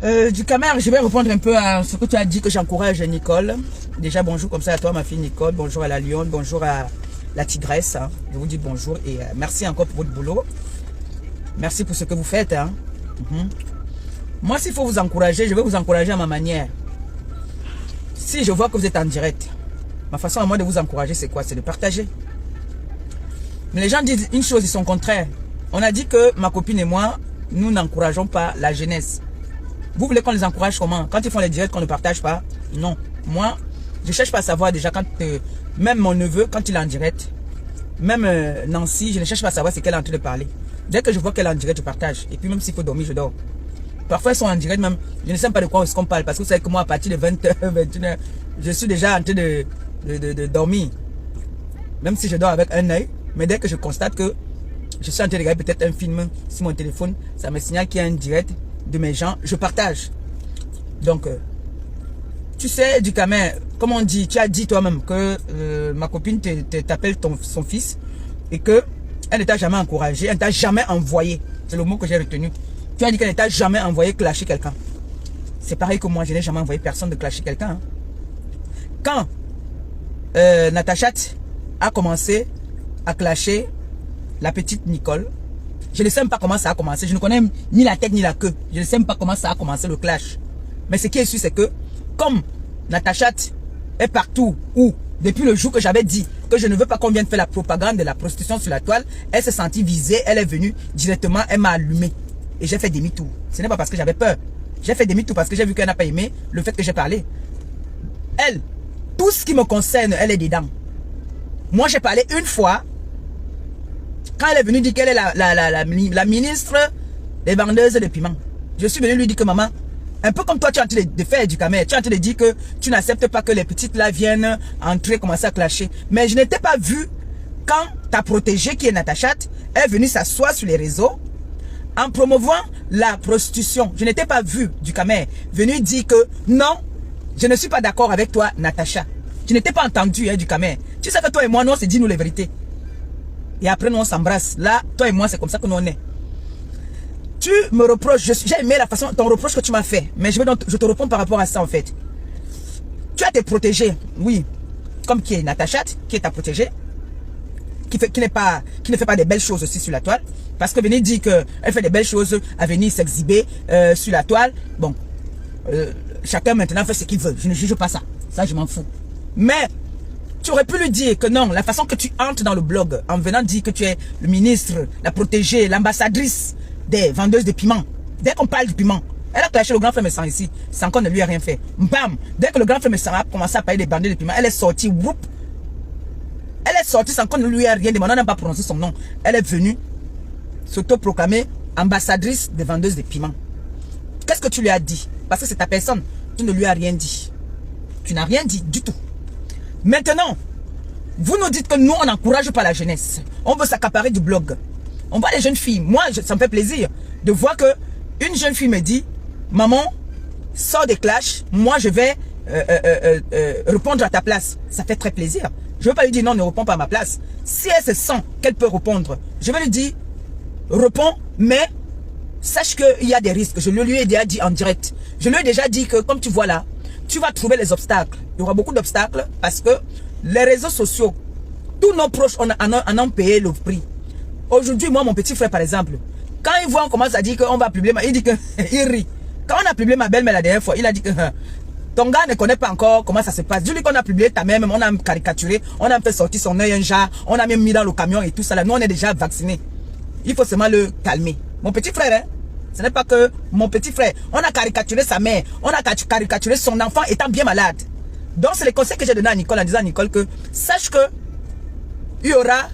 Du Camer, je vais répondre un peu à ce que tu as dit, que j'encourage Nicole. Déjà, bonjour comme ça à toi, ma fille Nicole. Bonjour à la Lionne, bonjour à la Tigresse. Hein. Je vous dis bonjour et merci encore pour votre boulot. Merci pour ce que vous faites. Hein. Moi, s'il faut vous encourager, je vais vous encourager à ma manière. Si je vois que vous êtes en direct, ma façon à moi de vous encourager, c'est quoi? C'est de partager. Mais les gens disent une chose, ils sont contraires. On a dit que ma copine et moi, nous n'encourageons pas la jeunesse. Vous voulez qu'on les encourage comment? Quand ils font les directs, qu'on ne partage pas? Non. Moi, je ne cherche pas à savoir déjà quand... même mon neveu, quand il est en direct, même Nancy, je ne cherche pas à savoir ce qu'elle est en train de parler. Dès que je vois qu'elle est en direct, je partage. Et puis même s'il faut dormir, je dors. Parfois, ils sont en direct même. Je ne sais pas de quoi est-ce qu'on parle. Parce que vous savez que moi, à partir de 20h, 21h, je suis déjà en train de dormir. Même si je dors avec un œil. Mais dès que je constate que je suis en train de regarder peut-être un film sur mon téléphone, ça me signale qu'il y a un direct de mes gens, je partage. Donc, tu sais, du Camer, comme on dit, tu as dit toi-même que ma copine t'appelle son fils et que elle ne t'a jamais encouragé, elle ne t'a jamais envoyé. C'est le mot que j'ai retenu. Tu as dit qu'elle ne t'a jamais envoyé clasher quelqu'un. C'est pareil que moi, je n'ai jamais envoyé personne de clasher quelqu'un. Hein. Quand Natacha a commencé à clasher la petite Nicole, je ne sais même pas comment ça a commencé. Je ne connais ni la tête ni la queue. Je ne sais même pas comment ça a commencé le clash. Mais ce qui est sûr, c'est que comme Natacha est partout où, depuis le jour que j'avais dit que je ne veux pas qu'on vienne faire la propagande de la prostitution sur la toile, elle s'est sentie visée, elle est venue directement, elle m'a allumé. Et j'ai fait demi-tour. Ce n'est pas parce que j'avais peur. J'ai fait demi-tour parce que j'ai vu qu'elle n'a pas aimé le fait que j'ai parlé. Elle, tout ce qui me concerne, elle est dedans. Moi, j'ai parlé une fois. Quand elle est venue dire qu'elle est la ministre des vendeuses de piment, je suis venu lui dire que maman, un peu comme toi tu es en train de faire du Camer, tu es en train de dire que tu n'acceptes pas que les petites là viennent entrer, commencer à clasher. Mais je n'étais pas vu quand ta protégée qui est Natacha est venue s'asseoir sur les réseaux en promouvant la prostitution. Je n'étais pas vu du Camer venu dire que non, je ne suis pas d'accord avec toi Natacha. Je n'étais pas entendu du Camer. Tu sais que toi et moi, nous on s'est dit nous les vérités. Et après, nous, on s'embrasse. Là, toi et moi, c'est comme ça que nous, on est. Tu me reproches, j'ai aimé la façon, ton reproche que tu m'as fait. Mais je te réponds par rapport à ça, en fait. Tu as tes protégés, oui. Comme qui est Natacha, qui est ta protégée. Qui ne fait pas des belles choses aussi sur la toile. Parce que venir dire qu'elle fait des belles choses à venir s'exhiber sur la toile. Bon, chacun maintenant fait ce qu'il veut. Je ne juge pas ça. Ça, je m'en fous. Mais... tu aurais pu lui dire que non, la façon que tu entres dans le blog, en venant dire que tu es le ministre, la protégée, l'ambassadrice des vendeuses de piment. Dès qu'on parle du piment, elle a clashé le grand frère Messan ici, sans qu'on ne lui ait rien fait. Bam! Dès que le grand frère Messan a commencé à parler des vendeuses de piment, elle est sortie, whoop! Elle est sortie sans qu'on ne lui ait rien demandé, on n'a pas prononcé son nom. Elle est venue s'auto-proclamer ambassadrice des vendeuses de piment. Qu'est-ce que tu lui as dit? Parce que c'est ta personne, tu ne lui as rien dit. Tu n'as rien dit du tout. Maintenant, vous nous dites que nous, on n'encourage pas la jeunesse. On veut s'accaparer du blog. On voit les jeunes filles. Moi, ça me fait plaisir de voir que une jeune fille me dit, maman, sors des clashs, moi je vais répondre à ta place. Ça fait très plaisir. Je ne veux pas lui dire non, ne réponds pas à ma place. Si elle se sent qu'elle peut répondre, je vais lui dire, réponds, mais sache qu'il y a des risques. Je lui ai déjà dit en direct. Je lui ai déjà dit que, comme tu vois là, tu vas trouver les obstacles. Il y aura beaucoup d'obstacles parce que les réseaux sociaux, tous nos proches en ont payé le prix. Aujourd'hui, moi, mon petit frère, par exemple, quand il voit, on commence à dire qu'on va publier, il dit qu'il rit. Quand on a publié ma belle-mère la dernière fois, il a dit que ton gars ne connaît pas encore comment ça se passe. Dis-lui qu'on a publié ta mère, même on a caricaturé, on a fait sortir son œil un jar, on a même mis dans le camion et tout ça. Là. Nous, on est déjà vaccinés. Il faut seulement le calmer. Mon petit frère, hein, ce n'est pas que mon petit frère. On a caricaturé sa mère. On a caricaturé son enfant étant bien malade. Donc, c'est le conseil que j'ai donné à Nicole en disant à Nicole que sache que il y aura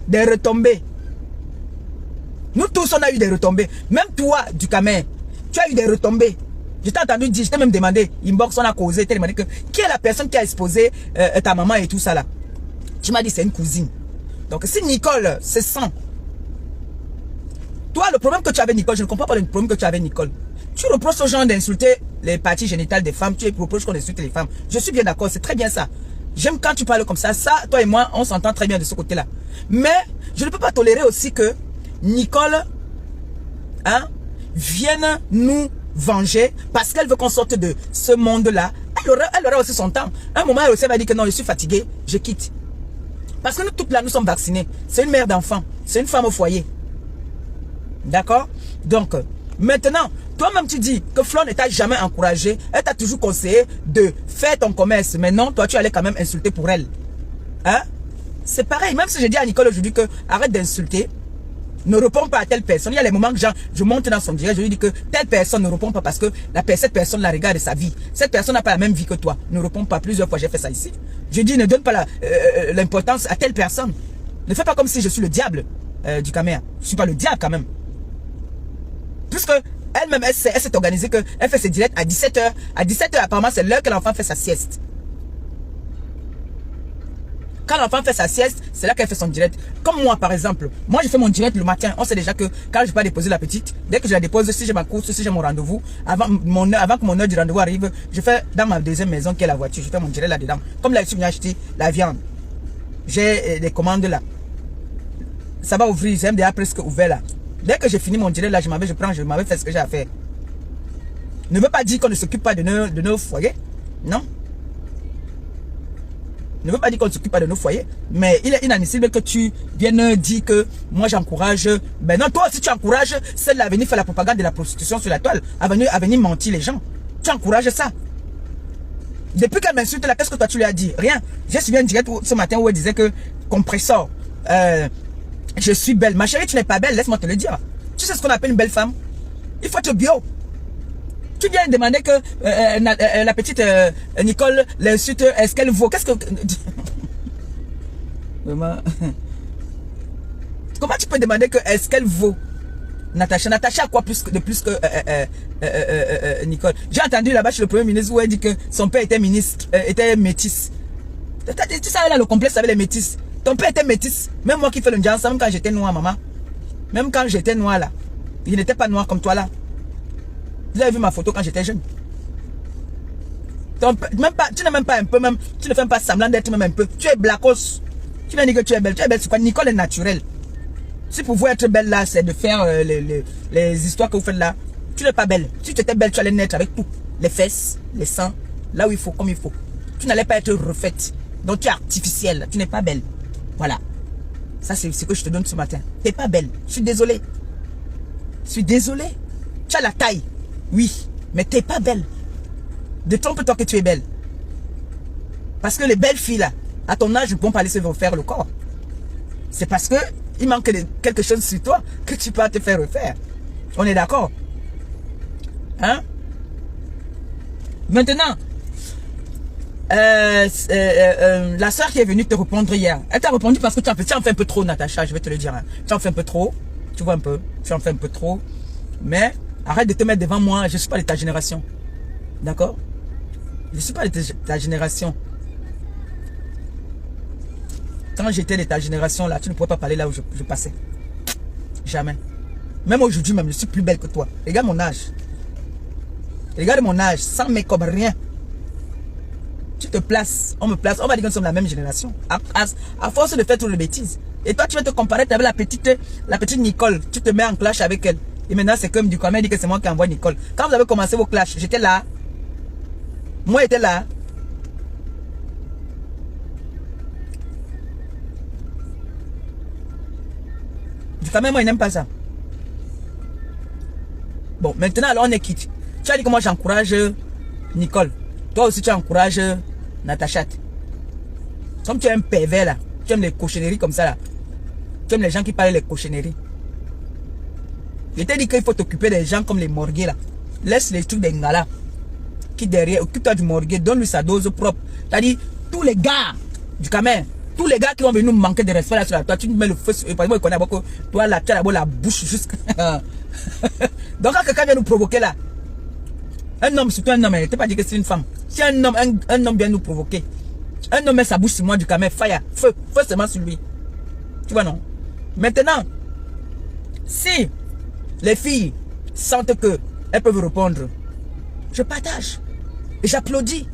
des retombées. Nous tous, on a eu des retombées. Même toi, du Camer, tu as eu des retombées. Je t'ai entendu dire, je t'ai même demandé, inbox, on a causé, tu m'as dit que qui est la personne qui a exposé ta maman et tout ça là. Tu m'as dit c'est une cousine. Donc, si Nicole se sent... Toi, le problème que tu avais, Nicole, je ne comprends pas le problème que tu avais, Nicole. Tu reproches aux gens d'insulter les parties génitales des femmes. Tu reproches qu'on insulte les femmes. Je suis bien d'accord, c'est très bien ça. J'aime quand tu parles comme ça. Ça, toi et moi, on s'entend très bien de ce côté-là. Mais, je ne peux pas tolérer aussi que Nicole, hein, vienne nous venger, parce qu'elle veut qu'on sorte de ce monde-là, elle aura aussi son temps. À un moment, elle aussi va dire que non, je suis fatiguée, je quitte. Parce que nous toutes là, nous sommes vaccinés. C'est une mère d'enfant, c'est une femme au foyer. D'accord? Donc, maintenant, toi-même tu dis que Flo ne t'a jamais encouragé, elle t'a toujours conseillé de faire ton commerce. Mais non, toi tu allais quand même insulter pour elle. Hein? C'est pareil, même si je dis à Nicole aujourd'hui que arrête d'insulter, ne réponds pas à telle personne. Il y a les moments que je monte dans son direct, je lui dis que telle personne ne répond pas parce que cette personne la regarde de sa vie. Cette personne n'a pas la même vie que toi. Ne réponds pas. Plusieurs fois, j'ai fait ça ici. Je dis ne donne pas l'importance à telle personne. Ne fais pas comme si je suis le diable du caméra. Je ne suis pas le diable quand même. Puisque elle-même, elle s'est organisée qu'elle fait ses directs à 17h. À 17h, apparemment, c'est l'heure que l'enfant fait sa sieste. Quand l'enfant fait sa sieste, c'est là qu'elle fait son direct. Comme moi, par exemple. Moi, je fais mon direct le matin. On sait déjà que quand je vais déposer la petite, dès que je la dépose, si j'ai ma course, si j'ai mon rendez-vous, avant que mon heure du rendez-vous arrive, je fais dans ma deuxième maison qui est la voiture. Je fais mon direct là-dedans. Comme là, je suis venu acheter la viande. J'ai des commandes là. Ça va ouvrir. J'ai déjà presque ouvert là. Dès que j'ai fini mon direct là, je m'avais fait ce que j'ai à faire. Ne veut pas dire qu'on ne s'occupe pas de nos foyers. Non. Ne veut pas dire qu'on ne s'occupe pas de nos foyers. Mais il est inadmissible que tu viennes dire que moi j'encourage. Ben non, toi aussi tu encourages celle-là à venir faire la propagande de la prostitution sur la toile. À venir mentir les gens. Tu encourages ça. Depuis qu'elle m'insulte là, qu'est-ce que toi tu lui as dit? Rien. J'ai suivi un direct ce matin où elle disait que compresseur. Je suis belle. Ma chérie, tu n'es pas belle, laisse-moi te le dire. Tu sais ce qu'on appelle une belle femme? Il faut être bio. Tu viens demander que la petite Nicole l'insulte, est-ce qu'elle vaut? Qu'est-ce que... Vraiment. Comment tu peux demander que est-ce qu'elle vaut Natacha? Natacha a quoi de plus que Nicole? J'ai entendu là-bas chez le Premier ministre où elle dit que son père était ministre, était métis. Tu sais, elle a le complexe avec les métis. Ton père était métis. Même moi qui fais le djihad, même quand j'étais noir, maman. Même quand j'étais noir là. Il n'était pas noir comme toi là. Vous avez vu ma photo quand j'étais jeune. Tu n'es même pas un peu, même. Tu ne fais même pas semblant d'être même un peu. Tu es blackos. Tu viens dire que tu es belle. Tu es belle, c'est quoi? Nicole est naturelle. Si pour vous être belle là, c'est de faire les histoires que vous faites là. Tu n'es pas belle. Si tu étais belle, tu allais naître avec tout. Les fesses, les seins, là où il faut, comme il faut. Tu n'allais pas être refaite. Donc tu es artificielle. Tu n'es pas belle. Voilà. Ça, c'est ce que je te donne ce matin. Tu n'es pas belle. Je suis désolé. Je suis désolé. Tu as la taille. Oui. Mais tu n'es pas belle. Détrompe-toi que tu es belle. Parce que les belles filles là, à ton âge, ne vont pas laisser refaire le corps. C'est parce que il manque quelque chose sur toi que tu peux te faire refaire. On est d'accord? Hein? Maintenant, la soeur qui est venue te répondre hier, elle t'a répondu parce que tu en fais un peu trop, Natacha, je vais te le dire. Hein. Tu en fais un peu trop. Tu vois un peu. Tu en fais un peu trop. Mais arrête de te mettre devant moi. Je ne suis pas de ta génération. D'accord? Je ne suis pas de ta génération. Quand j'étais de ta génération, là, tu ne pouvais pas parler là où je passais. Jamais. Même aujourd'hui, même, je suis plus belle que toi. Regarde mon âge. Regarde mon âge, sans make-up, rien. Tu te places, on me place, on va dire que nous sommes la même génération. À force de faire toutes les bêtises. Et toi, tu vas te comparer avec la petite Nicole. Tu te mets en clash avec elle. Et maintenant, c'est comme du coup, elle dit que c'est moi qui envoie Nicole. Quand vous avez commencé vos clashs, j'étais là. Moi, j'étais là. Quand même, moi, il n'aime pas ça. Bon, maintenant, alors, on est quitte. Tu as dit que moi, j'encourage Nicole. Toi aussi, tu encourages Natacha. Comme tu es un pervers, là. Tu aimes les cochonneries comme ça, là. Tu aimes les gens qui parlent les cochonneries. Je t'ai dit qu'il faut t'occuper des gens comme les morgués, là. Laisse les trucs des ngalas. Qui derrière, occupe-toi du morgué. Donne-lui sa dose propre. C'est-à-dire, tous les gars du Camer, tous les gars qui vont venir nous manquer de respect là sur la toi, tu mets le feu sur eux. Parce que moi, je connais beaucoup. Toi, là, tu as d'abord la bouche jusqu'à... Donc, quand quelqu'un vient nous provoquer, là, un homme, surtout un homme, il ne t'a pas dit que c'est une femme. Si un homme vient nous provoquer, un homme met sa bouche sur moi du Camer, fire, feu seulement sur lui. Tu vois, non? Maintenant, si les filles sentent que elles peuvent répondre, je partage et j'applaudis.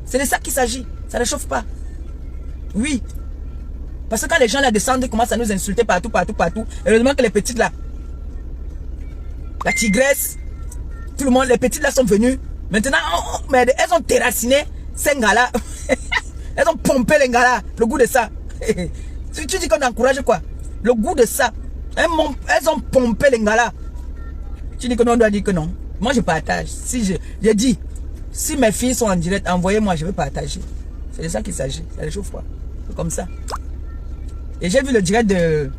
C'est de ça qu'il s'agit. Ça ne chauffe pas. Oui. Parce que quand les gens là descendent, ils commencent à nous insulter partout. Heureusement que les petites là, la tigresse, tout le monde, les petites là sont venues. Maintenant, mais elles ont terrassiné ces gars-là. Elles ont pompé les gars-là. Le goût de ça. Tu dis qu'on encourage quoi? Le goût de ça. Elles ont pompé les gars-là. Tu dis que non, on doit dire que non. Moi, je partage. Si je dis, si mes filles sont en direct, envoyez-moi, je vais partager. C'est de ça qu'il s'agit. C'est les choses froides. C'est comme ça. Et j'ai vu le direct de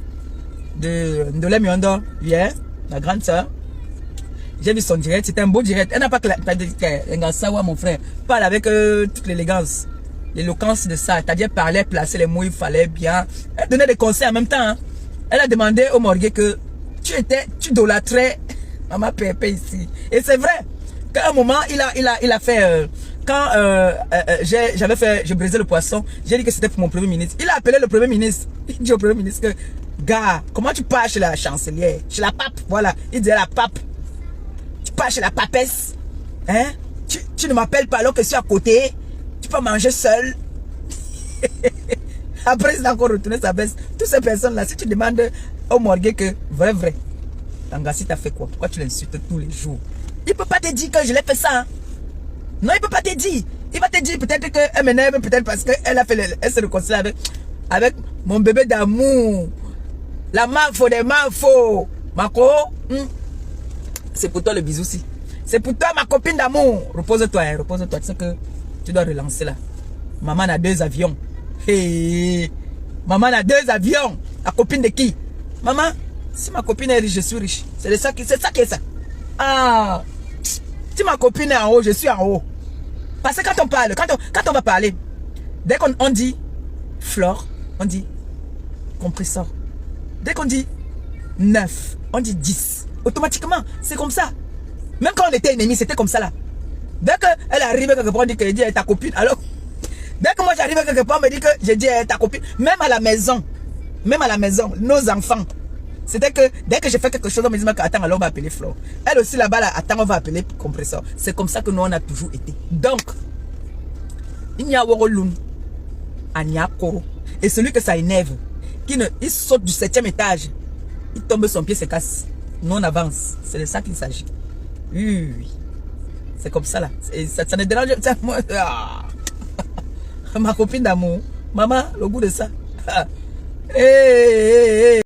Ndolé Miondo hier, ma grande soeur. J'ai vu son direct, c'était un beau direct. Elle n'a pas que la mon frère. Parle avec toute l'élégance, l'éloquence de ça. C'est-à-dire parler, placer les mots, il fallait bien. Elle donnait des conseils en même temps. Hein. Elle a demandé au Morgue que tu idolâtrais Maman Pépé ici. Et c'est vrai qu'à un moment, il a fait... quand je brisais le poisson, j'ai dit que c'était pour mon premier ministre. Il a appelé le premier ministre. Il dit au premier ministre que, gars, comment tu pars chez la chancelière, chez la pape, voilà. Il disait la pape. Tu pars chez la papesse. Hein? Tu ne m'appelles pas alors que je suis à côté. Tu peux manger seul. Après, il a encore retourné sa veste. Toutes ces personnes-là, si tu demandes au Morgue que, vrai, Tangassi t'a fait quoi? Pourquoi tu l'insultes tous les jours? Il ne peut pas te dire que je l'ai fait ça. Hein? Non, il ne peut pas te dire. Il va te dire peut-être qu'elle m'énerve, peut-être parce qu'elle a fait elle se réconcilie avec mon bébé d'amour. La mafo des mafos. Mako, c'est pour toi le bisou aussi. C'est pour toi ma copine d'amour. Repose-toi, hein, repose-toi. Tu sais que tu dois relancer là. Maman a 2 avions. Hey. Maman a 2 avions. La copine de qui? Maman, si ma copine est riche, je suis riche. C'est ça qui est ça. Ah. Si ma copine est en haut, je suis en haut. Parce que quand on parle, quand on va parler, dès qu'on dit flore, on dit compresseur. Dès qu'on dit 9, on dit 10. Automatiquement, c'est comme ça. Même quand on était ennemis, c'était comme ça là. Dès qu'elle arrive quelque part, on dit que je dis ta copine. Alors, dès que moi j'arrive quelque part, on me dit que je dis ta copine. Même à la maison, nos enfants. C'était que dès que je fais quelque chose, on me dit que attends, alors on va appeler Flore. Elle aussi là-bas, là, attends, on va appeler compresseur. C'est comme ça que nous on a toujours été. Donc, il n'y a Woroloun, il n'y a Koro. Et celui que ça énerve, il saute du 7e étage, il tombe, son pied se casse. Nous on avance. C'est de ça qu'il s'agit. Oui. C'est comme ça là. Ça ne dérange pas. Moi, ma copine d'amour. Maman, le goût de ça.